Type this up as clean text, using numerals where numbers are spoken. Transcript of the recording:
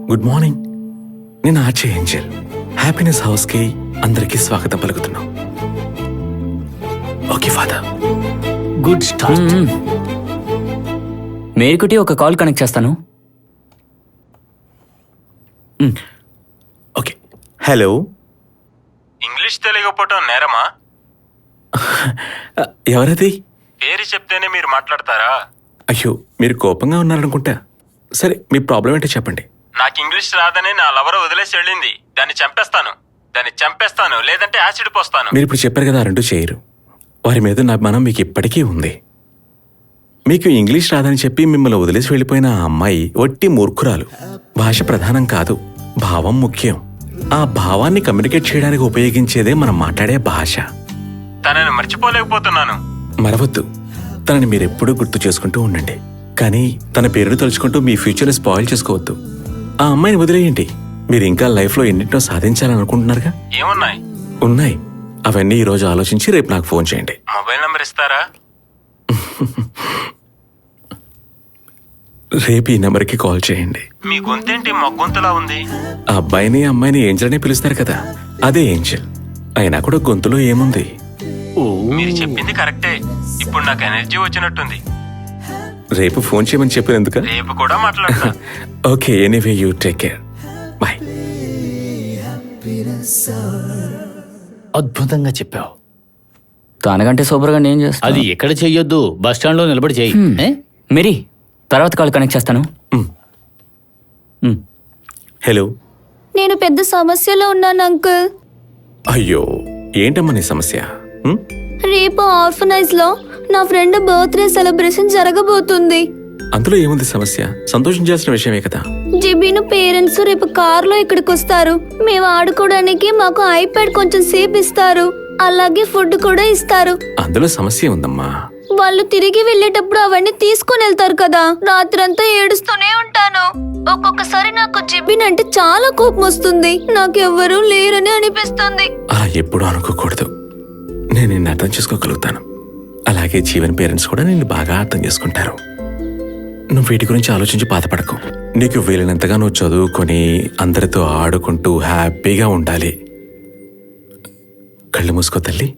Good morning. నేను ఆర్చే Angel. Happiness హౌస్కి అందరికీ స్వాగతం పలుకుతున్నాం. Okay father. Good start. మేరుకుటి ఒక కాల్ కనెక్ట్ చేస్తాను. ఓకే. హలో. ఇంగ్లీష్ తెలియకపోవటం నేరమా? ఎవరది? పేరు చెప్తేనే మీరు మాట్లాడతారా? అయ్యో, మీరు కోపంగా ఉన్నారనుకుంటా. సరే, మీ ప్రాబ్లం ఏంటో చెప్పండి. నాకు ఇంగ్లీష్ రాదని నా లవర్ వదిలేసి వెళ్ళింది. దాన్ని చంపేస్తాను లేదంటే యాసిడ్ పోస్తాను. మీరు ఇప్పుడు చెప్పారు కదా, రెండు చేయరు. వారి మీద నా అభిమానం మీకు ఇప్పటికీ ఉంది. మీకు ఇంగ్లీష్ రాదని చెప్పి మిమ్మల్ని వదిలేసి వెళ్ళిపోయిన ఆ అమ్మాయి వట్టి మూర్ఖురాలు. భాష ప్రధానం కాదు, భావం ముఖ్యం. ఆ భావాన్ని కమ్యూనికేట్ చేయడానికి ఉపయోగించేదే మనం మాట్లాడే భాష. తనని మర్చిపోలేకపోతున్నాను. మరవద్దు, తనని మీరెప్పుడూ గుర్తు చేసుకుంటూ ఉండండి. కానీ తన పేరును తలుచుకుంటూ మీ ఫ్యూచర్ని స్పాయిల్ చేసుకోవద్దు. ఆ అమ్మాయిని వదిలేయండి. మీరు ఇంకా లైఫ్లో ఎన్నింటినో సాధించాలనుకుంటున్నారుగా. ఏమున్నాయి? ఉన్నాయి. అవన్నీ ఈరోజు ఆలోచించి రేపు నాకు ఫోన్ చేయండి. మొబైల్ నంబర్ ఇస్తారా? రేపు ఈ నెంబర్కి కాల్ చేయండి. మీ గొంతేంటి మొగ్గొంతులా ఉంది? ఆ అబ్బాయిని అమ్మాయిని ఏంజల్ అని పిలుస్తారు కదా, అదే ఏంజల్. అయినా కూడా గొంతులో ఏముంది? మీరు చెప్పింది కరెక్టే. ఇప్పుడు నాకు ఎనర్జీ వచ్చినట్టుంది. రేపు ఫోన్ చేయమని చెప్పినందుక? రేపు కూడా మాట్లాడతా. Okay, anyway you take care. Bye. అద్భుతంగా చెప్పావు. తనకంటే సూపర్గా నేను చేస్తాను. అది ఎక్కడ చెయ్యొద్దు, బస్ స్టాండ్ లో నిలబడి చెయ్యి. మేరీ, తర్వాత కాల్ కనెక్ట్ చేస్తాను. హలో. నేను పెద్ద సమస్యలో ఉన్నాను అంకుల్. అయ్యో, ఏంటమ్మా నీ సమస్య? రేపు ఆర్ఫనైజ్ లో నా ఫ్రెండ్ బర్త్డే సెలబ్రేషన్ జరగబోతుంది. అందులో ఏముంది సమస్య? సంతోషించాల్సిన విషయమే కదా. జిబీను పేరెంట్స్ రేపు కార్లో ఇక్కడికి వస్తారు. మేము ఆడుకోవడానికి మాకు ఐప్యాడ్ కొంచెం సేపు ఇస్తారు. అలాగే ఫుడ్ కూడా ఇస్తారు. అందులో సమస్య ఉందమ్మా. వాళ్ళు తిరిగి వెళ్ళేటప్పుడు అవన్నీ తీసుకుని వెళ్తారు కదా. రాత్రంతా ఏడుస్తూనే ఉంటాను. ఒక్కొక్కసారి నాకు జిబిన్ అంటే చాలా కోపం వస్తుంది. నాకెవ్వరూ లేరని అనిపిస్తుంది. అలా ఎప్పుడూ అనుకోకూడదు. నేను నిన్ను అర్థం చేసుకోగలుగుతాను. అలాగే జీవన్ పేరెంట్స్ కూడా నిన్ను బాగా అర్థం చేసుకుంటారు. నువ్వు వీటి గురించి ఆలోచించి బాధపడకు. నీకు వీలైనంతగా నువ్వు చదువుకొని అందరితో ఆడుకుంటూ హ్యాపీగా ఉండాలి. కళ్ళు మూసుకో తల్లి.